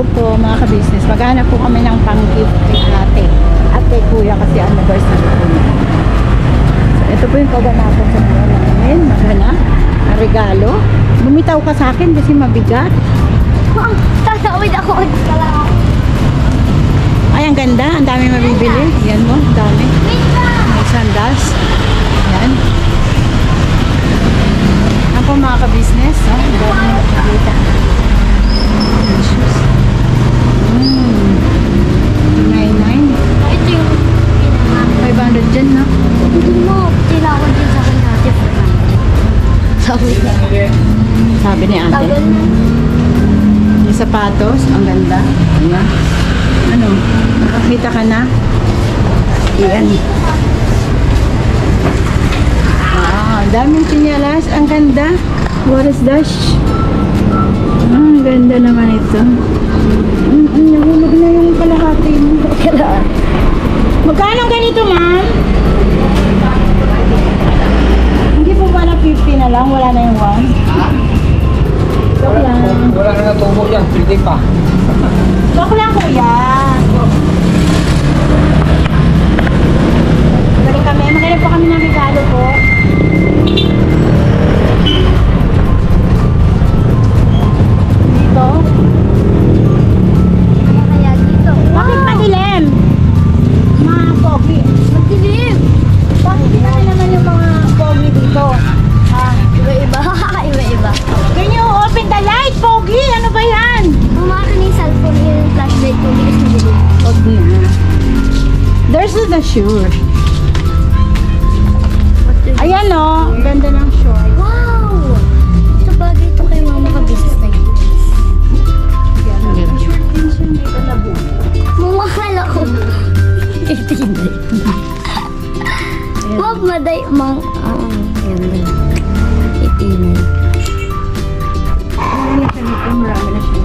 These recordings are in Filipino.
Hello po mga ka-business. Maghanap po kami ng pang-gift kay ate at kay kuya kasi anniversary po niya. So, ito po yung kaganapan sa mga namin. Maghanap ang regalo. Bumitaw ka sa akin kasi mabigat. Tatawid ako. Ay, ang ganda. Ang dami mabibili. Yan mo, ang dami. May sandals. Yan. Yan po mga ka-business. Oh, ang dami makikita. Shoes. 99. Ito yung 500 dyan, no? hindi mo tinawag din sa akin dati. Sabi ni ate. Tagal na. Yung sapatos, ang ganda. Ayan. Ano? Nakakita ka na? Ayan. Ah, daming pinyalas. Ang ganda. What is that? Ang ganda naman ito. Nahulog na yung kalahati mo. Magkano ganito, ma'am? Hindi po ba na 50 na lang? Wala na yung 1? Joke lang. Wala na natubo yan, pwede pa. Joke lang, kuya. Balik kami. Maghanap po kami ng regalo po. Dito. Ano kaya dito? Bakit madilim? Mga pogi. Madilim. Bakit di naman yung mga pogi dito? Ah, Iba-iba. Iba-iba. can you open the light, pogi? Ano ba yan? Bumakan yung cellphone yung flashlight ko. Bilis madilim. Huwag na. There's the shoe. Ayan o. Ang ganda ng short. Wow! Ito bagay ito kay mama ka-business na yun. Short din siya. Hindi ka nabuo. Mamahal ako. Ito hindi. Wag maday mang... Ganda. Itinay. Marami siya dito. Marami na siya.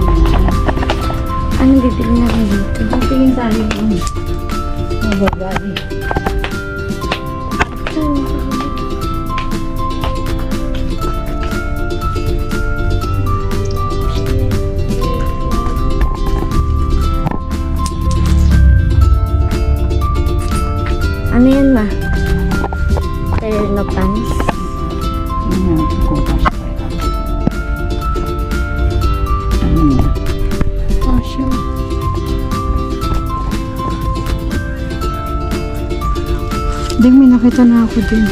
Anong bibili natin dito? Ang tingin sa akin yung bagay. Ano yan ma? Pair na pants? Ayan. Oh, sure. Ding, may nakita na ako din.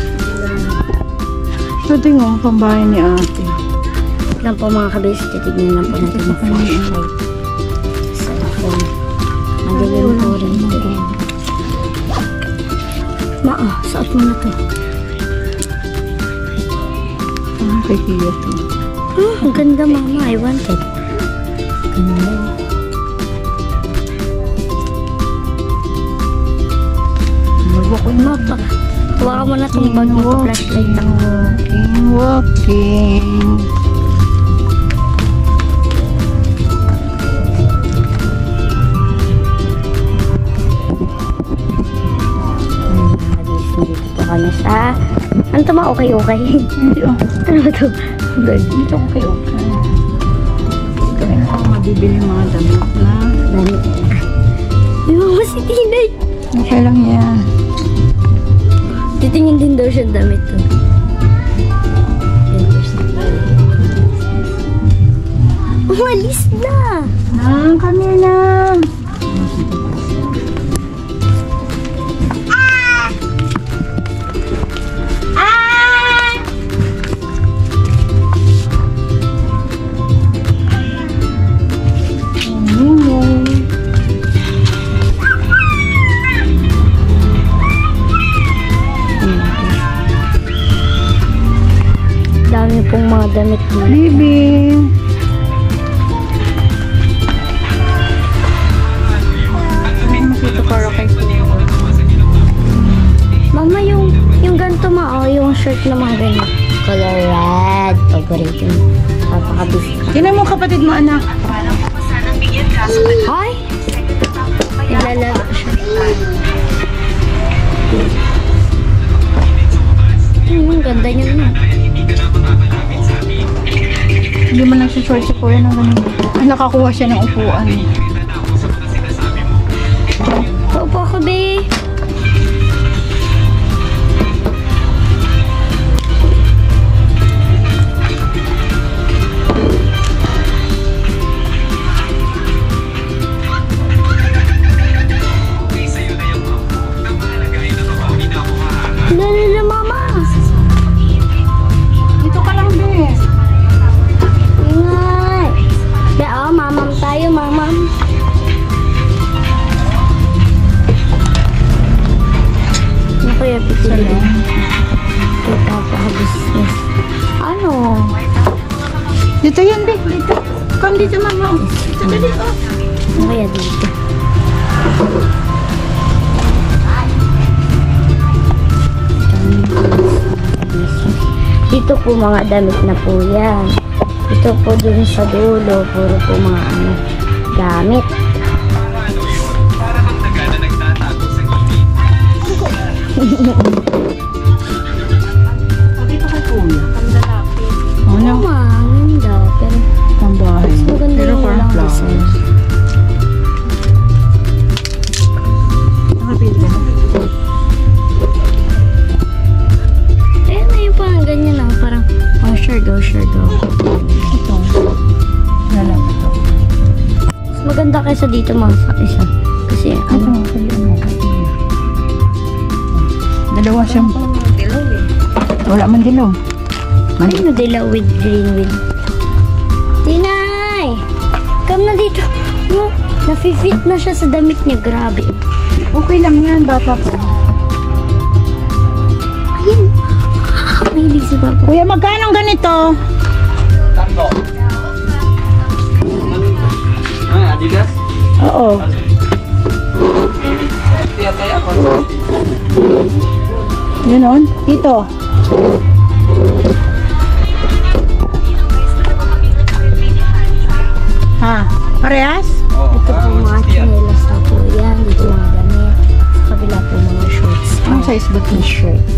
Ito din oh, pambahay ni ate. Lang po mga kabis, titignan lang po natin yung flashlight. Cellphone. Madilim po rin. Suot mo na to. Ah, kay Kia to. Ang ganda mama, I want it. Ganda. Mapa. Hawakan mo na itong bag mo, flashlight lang. Walking. Dito po kami sa... Ano ito ma? Okay. Hindi oh. Ano ba ito? Dito okay. Ito ay mabibili mga damit na. Damit. Yung mama si Tinay. Okay lang yan. Titingin din daw siya damit to. Umalis na! Come here na. Dami pong mga damit dito. Baby. Makita para kay Kuya. Mama, yung ganito ma, oh, yung shirt na mga ganito. Color red. Favorite yun. Papakabis. Tingnan mo kapatid mo, anak. Ay! Naglalaro siya. Ang ganda niya na. Hindi mo nagsushort si Kuya ng ganun. Nakakuha siya ng upuan. Paupo ako, be. Dali na, mama. Dito ka lang, bes. Ingat. Be, oh, mamam tayo, mamam. Ano kaya pipili? Kita pa business. Ano? Dito yan, bes. Dito. Come dito, mama. Dito, dito. Ano kaya dito? Dito po mga damit na po yan. Ito po dun sa dulo, puro po mga gamit. Dito kay kuya. Oh, no. Maganda, pero Pambahay. mas maganda Pero yung parang walang flowers. design. Nakapili ka. Ayan na yung parang ganyan lang, parang sure go. Ito. Nalang ito. Mas maganda kaysa dito mga sa isa. Kasi Ano? Kaya ano? Dalawa siyang... Wala man dilaw. Ay, no, dilaw with green with. Tinay! Come na dito. No, nafi-fit na siya sa damit niya. Grabe. Okay lang yan, bata pa. Ayun. Mahilig si Papa. Kuya, magkano ganito? Tanto. Ay, Adidas? Oo. Tiya tayo ako. Yun on. Dito. Ha? Parehas? Oo. Ito po mga chinelas na po yan. Dito mga damit. Sa kabila po mga shorts. Ang size ba ito? T-shirts.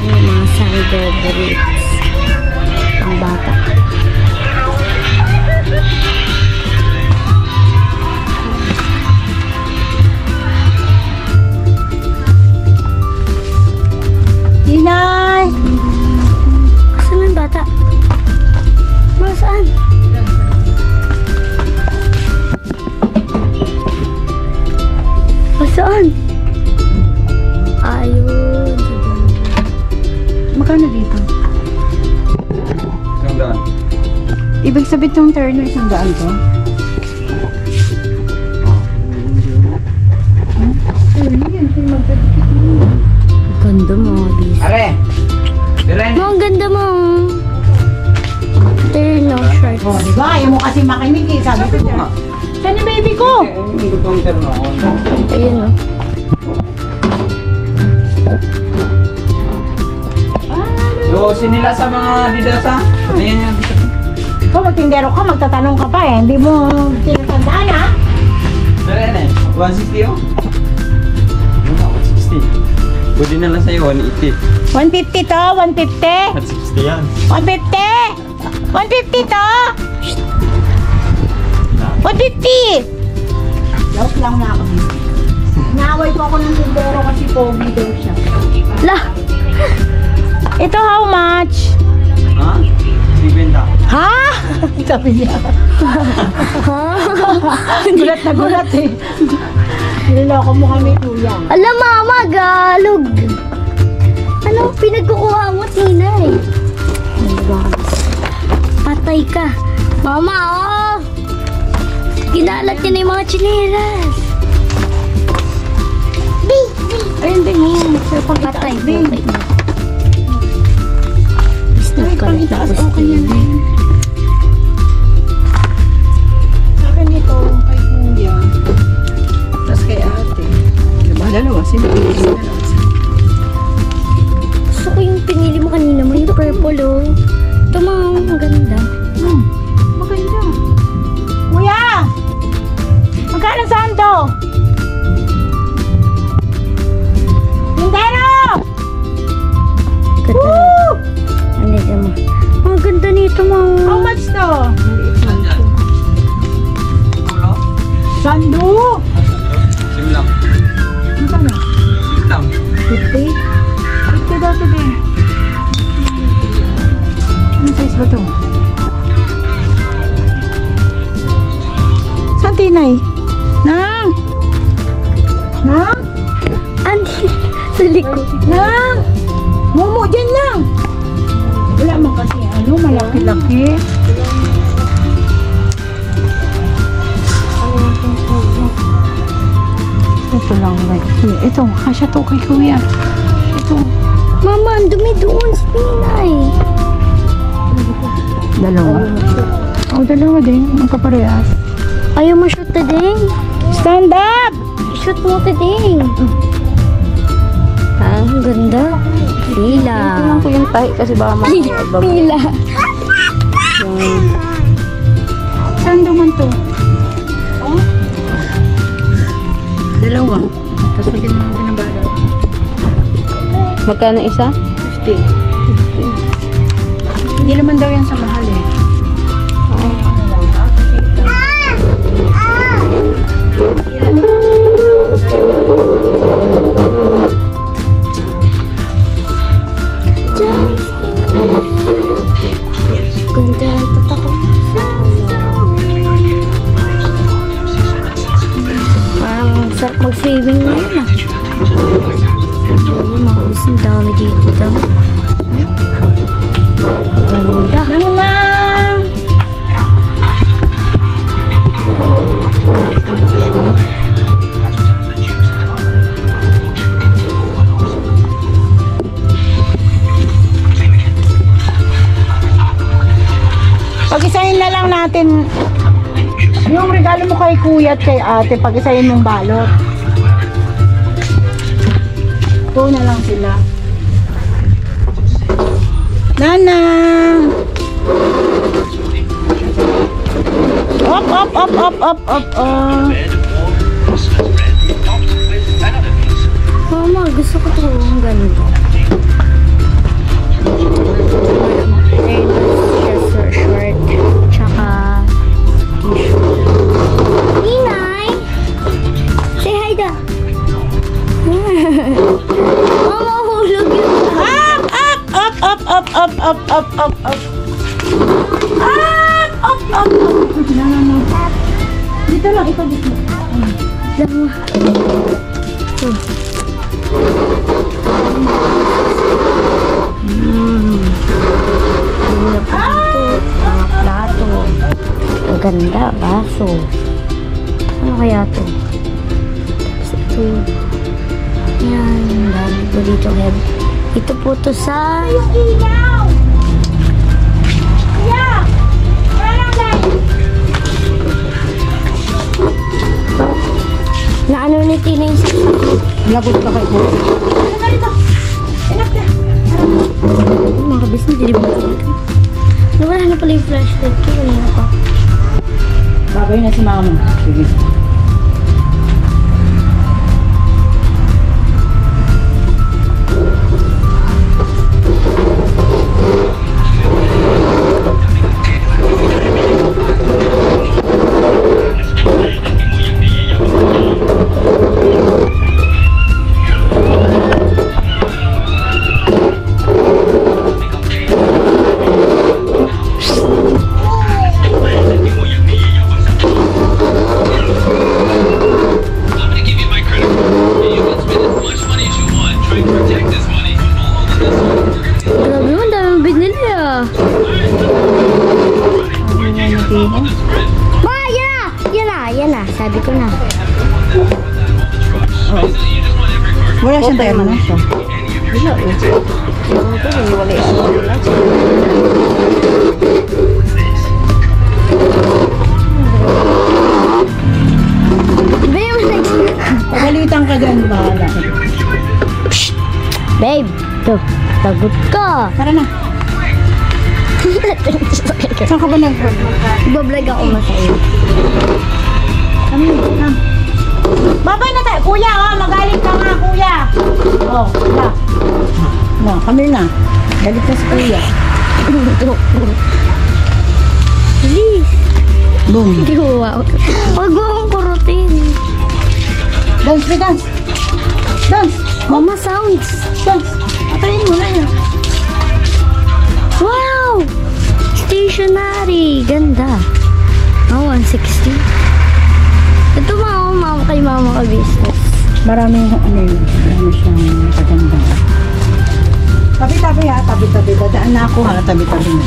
Yung mga sandal boots. Ang bata. Inay! Saan yung bata? Mga saan? Saan? Ayun. Magkano dito? Isang daan. Ibig sabihin itong turner, isang daan to? Ganda mo, bis. Are! Diren! Ang ganda mo. Turn off shorts. Oh, diba? Ayaw mo kasi makinig eh. Sabi ko nga. Saan yung baby ko? Hindi ko itong terno. Ayun o. Yosin nila sa mga Adidas ha. Ayan yan. Kung magtindero ka, magtatanong ka pa eh. Hindi mo tinatandaan ha? Diren eh. 160 oh. Ano, 160. Pwede na lang sa'yo, 180. 150 to? 150? 160 yan. 150? 150 to? 150! Joke lang na ako. Naaway po ako ng tindero kasi pogi daw siya. La! Ito how much? Ha? 50. Ha? Sabi niya. Gulat na gulat eh. Niloloko mo kami kuya. Alam, mama, galog. Ano pinagkukuha mo, Tinay? Patay ka. Mama, oh! Ginalat niya na yung mga chinelas. Ayun, din. Patay, patay. Ay, pangitaas okay yan eh. Sa akin ito, kay kuya. Tapos kay ate. Diba, dalawa sila. Gusto ko yung pinili mo kanina mo, yung purple, oh. Ito, mama, ang ganda. Maganda. Kuya! Magkano saan to? Tindero! Ganda. Woo! Ano mo? Ang ganda nito, mama. Bando! Sim lang. Ano na? Sim lang. 50? 50 daw ito din. Anong size ba ito? Saan tinay? Nang! Nang! Andi, sa likod. Nang! Momo, dyan lang! Wala man kasi ano, malaki-laki. Ito lang, right? Ito, kasya to kay kuya. Ito. Mama, ang dumi doon sa pinay. Dalawa. Oh, dalawa din. Ang kaparehas. Ayaw mo shoot na din. Stand up! Shoot mo na din. Ah, ang ganda. Pila. Tingnan ko yung tahi kasi baka makakabab. Pila. Saan naman to? Oh? Dalawa. Tapos lagyan naman din ng balot. Magkano isa? 50. Hindi naman daw yan sa mahal eh. Ganda ang tatak ko. Parang sarap mag-saving na yun ah. Ay, makabis ang dami dito daw. Ganda. Nang! Pag-isahin na lang natin yung regalo mo kay kuya at kay ate, pag-isahin mong balot. Ito na lang sila. Nanang! Up, up, up, up, up, up, up. Mama, gusto ko ito. Ang ganda. Shirt, tsaka t-shirt. Inay! Say hi da! Mama, hulog yun. Up, up, up, up, up, up, up, up, up, up. Up, up, up, up. No. Dito lang, ito dito. Dama. Mga plato. Ang ganda, baso. Ano kaya to? Tapos ito. Yan, dami po dito. Ito po to sa... Ilaw! Yeah! Na ano ni Tina yung Lagot ka kay kuya. mga kabis na dili ba ito? Nawala na pala yung flashlight ko. Wala na pa. Babay na si mama. Sige. Grabe mo, daming binili ah. Ma, yan na! Yan na, yan na. Sabi ko na. Wala siyang tayo na siya. Iba yung Pagalitan ka dyan, bahala. Babe, to, tagot ka. Tara na. Saan ka ba nag-vlog? Ibablog ako masaya. Kami, come. Babay na tayo. Kuya, oh, magaling ka nga, kuya. Oh, wala. No, kami na. Galit na si kuya. Please. Boom. Wow. Huwag mo akong kurutin. Dance, we dance. Dance. Mama sounds. Dance. Patayin mo na yan. Wow! Stationary. Ganda. Oh, 160. Ito mama kay mama ka business. Maraming ano yun. Marami siyang kaganda. Tabi-tabi ha. Tabi-tabi. Dadaan na ako ha. Tabi-tabi na.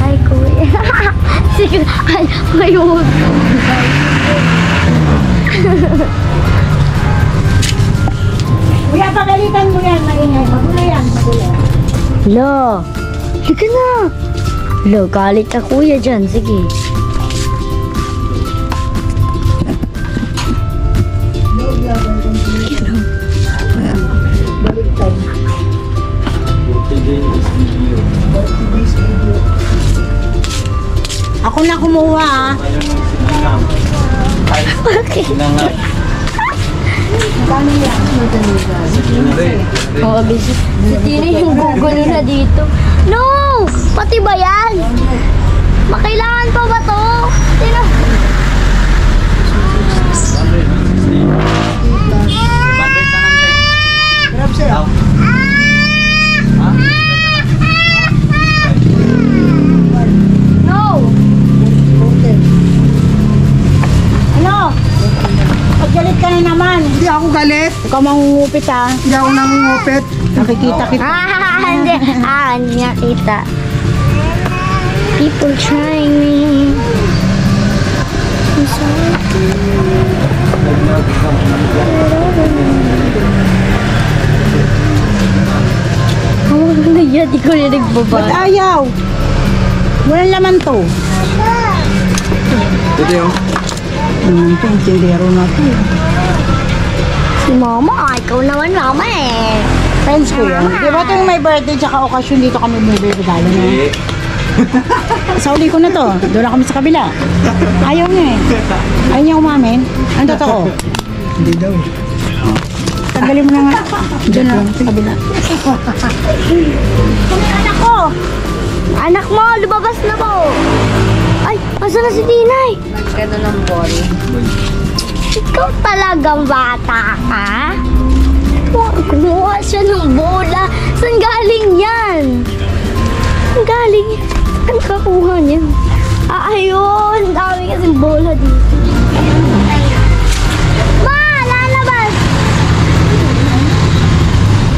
Hi, kuya. Sige, ay, ngayon. Kuya, pagalitan mo yan. Maingay. Magulo yan. Magulo. Lo, halika na. Lo, galit ka kuya dyan. Sige. Baliktad. Ako na kumuha ha. Okay. Paano yan? Oo, busy. Si Tina yung gugulo na dito. No! Pati ba yan? Makailangan pa ba to? Tina. Grab sa'yo. No! Okay. Ano? Paggalit ka na naman. Hindi ako galit. Ikaw mangungupit ha. Hindi ako nangungupit. Nakikita kita. Hindi. Hindi niya kita. People trying me. I'm sorry. Oh, yan. Ikaw yung Ba't nagbaba. ayaw? Walang laman to. Ito yung. Ito, yung tindero na to. Si mama, ikaw naman mama eh. Friends ko yan. Di ba ito yung may birthday tsaka okasyon dito kami bumibigalo na? Sa uli ko na to. Doon na kami sa kabila. Ayaw niya eh. Ayaw niya umamin. Ang totoo. Hindi daw. Tanggalin mo na nga. Doon na sa kabila. Anak ko! Anak mo, lumabas na po! Ay, asa na si Tinay? Nagkano ng ball. Ikaw talagang bata ka? Kumuha siya ng bola. Saan galing yan? Saan galing yan? Saan kakuha niya? Ayun! Dami kasing bola dito. Ma! Lalabas!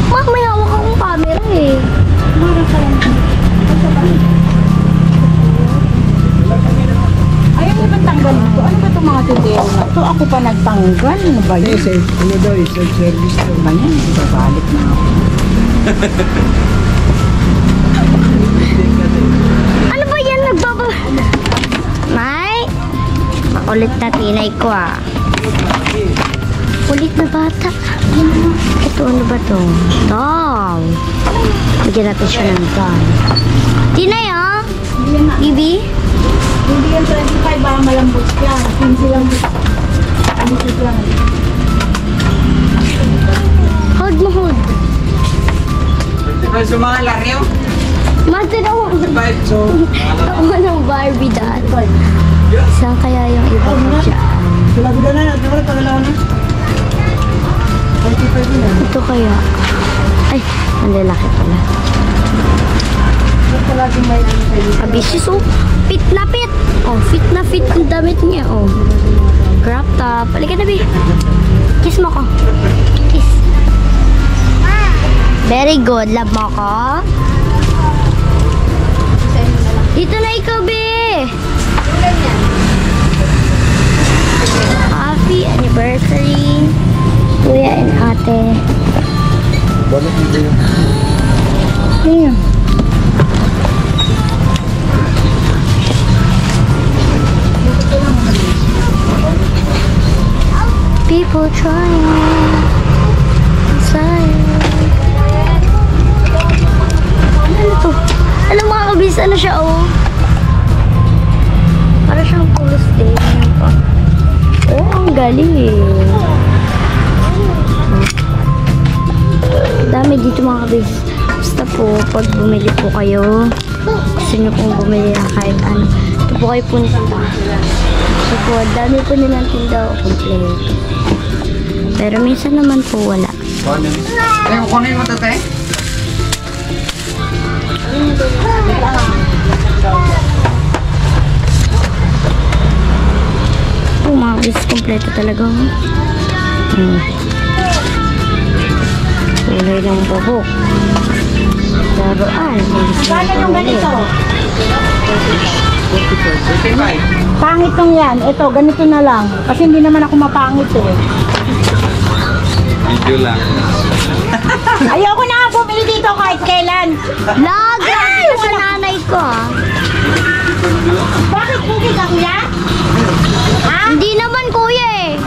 Ma, may hawak akong camera eh. Ayaw mo ba tanggalin ko? Ano ba itong mga tindero na to? Ako pa nagtanggal. Ano ba yun? Ano daw, self-service daw. Ano ba yan? Babalik na ako. Ano ba yan? Nagbaba... May? Makulit na tinay ko ah. Kulit na bata. Ito ano ba to? Tom. Bigyan natin siya ng tom. Tinay ah? Bibi? Hindi yan 25 ba? Malambot yan. 15 lang. 15 lang. Hold mo hold. So mga laryo. Matin ako. So, Ako ng Barbie dati. Saan kaya yung iba ko dyan? Sinabi na, dapat pagalaw na. 45 na. Ito kaya. Ay, ang lalaki pala. Palaging may ano sa'yo. Abisius oh. Fit na fit. Oh, fit na fit yung damit niya oh. Crop top. Halika na, Bi. Kiss mo ko. Kiss. Very good. Love mo ko. Dito na ikaw, Bi. Happy anniversary. Kuya and ate. Bakit hindi yun? Ayan. People trying inside. Ano to? Alam mga kabis, ano siya oh? Para siyang polo stadium pa. Oh, ang galing. Dami dito mga kabis. Basta po, pag bumili po kayo, gusto nyo pong bumili ng kahit ano. Ito po kayo punta. So po, dami po nilang tindaw kompleto. Pero minsan naman po wala. Kunin mo ito, te. Oh, mga bis, kompleto talaga. Kulay ng buhok. Laruan. Paano yung ganito? 35. Pangit nung yan. Ito, ganito na lang. Kasi hindi naman ako mapangit eh. Video lang. Ayoko na nga bumili dito kahit kailan. Lagi ako sa nanay ko, ah. Bakit pugi ka, kuya? Ha? Hindi naman, kuya, eh.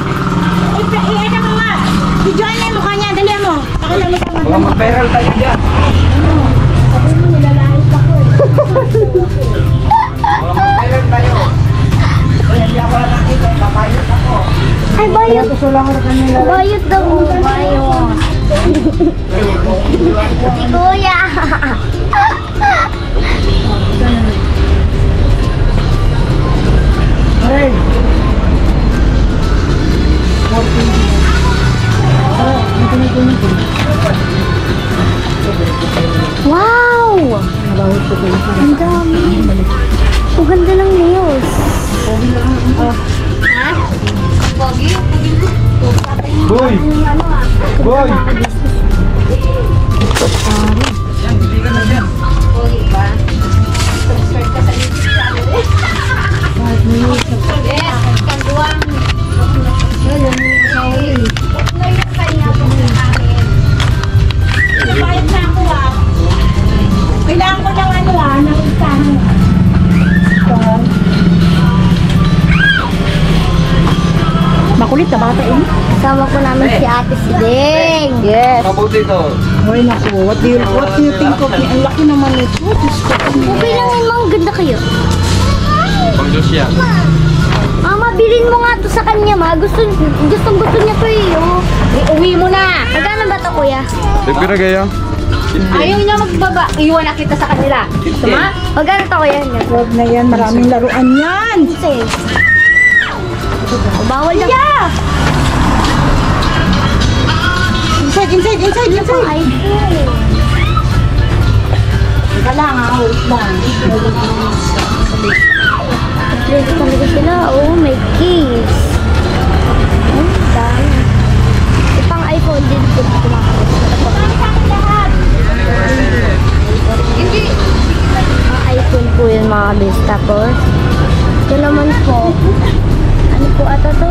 Ano mo nga? I-join na yung mukha niya. Dali mo. Pakilang mo sa Baka mag-viral tayo dyan. Sabi mo, nilalait ako eh. Baka mag-viral tayo. Kaya hindi ako lang nakita. Papayot ako. Ay, bayot. Gusto lang ako kanila. Bayot daw. Bayot. Si kuya. Hey! Wow! Ang dami. Ang ganda ng nails. Boy! Boy! Yan, hindi ka na dyan. Bayad na ako ah. Kailangan ko ng ano ah, ng isang. Makulit na bata eh. Kasama ko namin si Ate Siding. Yes. Mabuti ito. Ay naku, what do you think of me? Ang laki naman ito. Diyos ko. Okay lang yun, Ma'am. Ganda kayo. Pang Diyos yan. Mama, bilhin mo nga to sa kanya, ma. Gustong gusto niya to eh. Oh. Uwi mo na. Magkano ba to, kuya? Pipira kayo? Ayaw niya magbaba. Iwan na kita sa kanila. Tama? Magkano to, kuya? Huwag na yan. Maraming laruan yan. Kasi, bawal na. Yeah! Inside. iPhone. Teka lang ha, wait lang. Ready talaga sila. Oh, may case. Ay, dami. Ipang iPhone din po kumakabit. Ang iPhone po yun mga kabis. Tapos, ito naman po. Ano po ata to?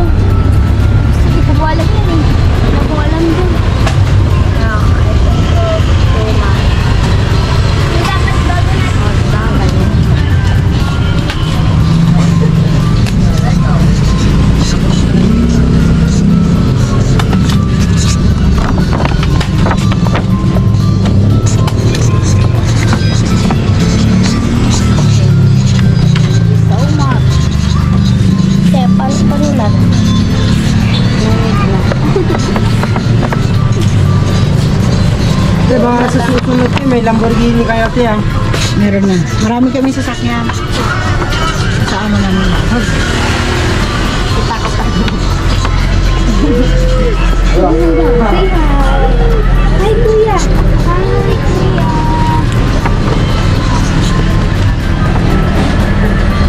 Hindi ko po alam yan eh. Hindi ko alam din. iPhone Pro Max. Diba, sa susunod kayo, may Lamborghini kayo ate ah. Meron na. Marami kami sasakyan. Sa ano namin. Say hi. Hi, kuya. Hi, kuya.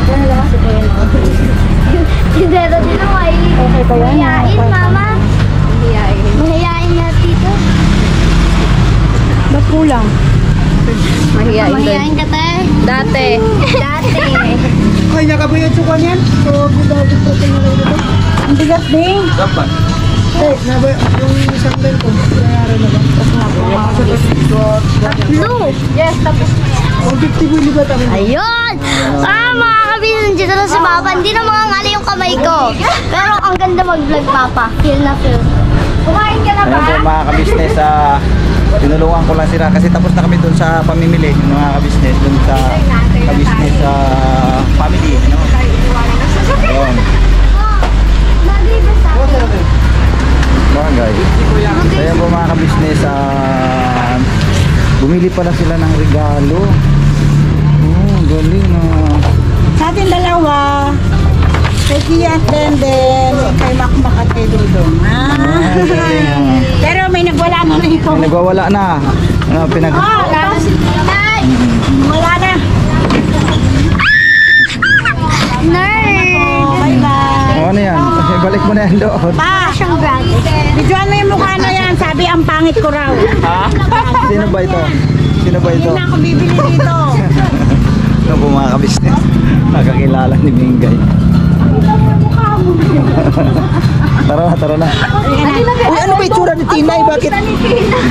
Ano lang kasi kuya na? Tindero din ako ay. Okay ba yan? Mahihain, mama. Mahihain na tito. Ba't kulang? Mahihain ka tayo. Dati. Dati. Ay, nakabuyod sukan yan? So, budawin po kayo na ito. Ang bigat din. Dapat. Eh, yung isang bel ko, nangyari na ba? Blue. Yes, tapos 150 po libat ako. Ayun! Mga kabisan, dito na si Papa. Hindi na mangangali yung kamay ko. Pero ang ganda mag-vlog, Papa. Feel na feel. Kumain ka na ba? Ayun po mga kabisnes, tinulungan ko lang sila kasi tapos na kami doon sa pamimili ng mga kabisnes, doon sa kabisnes sa family. No? Doon. Bagay ba sa akin? Bagay. Kaya po mga kabisnes, bumili pala sila ng regalo. Oh, galing na. sa ating dalawa, Mikey at then kay Makmak at kay Dudong. Pero may nagwala na rito. Nagwawala na. Wala na. Bye-bye. Ano yan? Balik mo na yan doon. Pa, videoan mo yung mukha na yan. Sabi, ang pangit ko raw. Ha? Sino ba ito? Sino ba ito? Hindi na ako bibili dito. Ano po mga kabisnes? Nakakilala ni Mingay. Tara na. Uy, ano ba itsura ni Tinay? Bakit?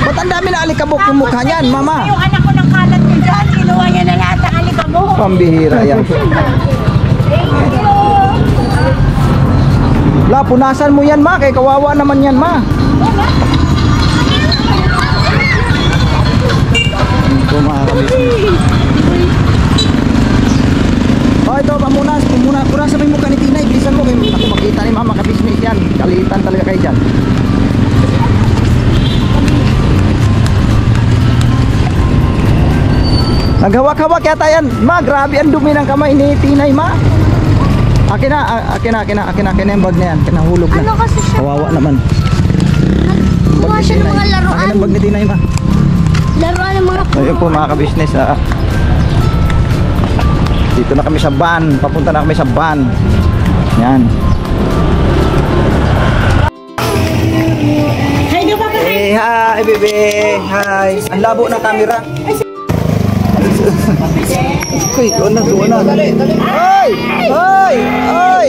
Ba't ang dami na alikabok yung mukha niyan, mama? Yung anak ko ng kalat ko dyan, kinuha niya na lahat ng alikabok. Pambihira yan. La, punasan mo yan, ma. Kaya kawawa naman yan, ma. Ito mga kabisnes. Oh, ito, punasan mo yung mukha ni Tinay. Bilisan mo, kayo makita ni mama kabisnes yan. Kalitan talaga kayo dyan. Naghawak-hawak yata yan. Ma, grabe ang dumi ng kamay ni Tinay, ma. Akin na yung bag na yan. Kinahulog na. Ano kasi siya? Kawawa naman. Kuha siya ng mga laruan. Akin ang bag ni Tinay, ma. Laruan ng mga Ayun po mga kabisnes. Dito na kami sa van. Papunta na kami sa van. Yan. Hey, hi, bebe. Hi. Ang labo ng camera. Okay, doon na. Hoy! Hoy! Hoy!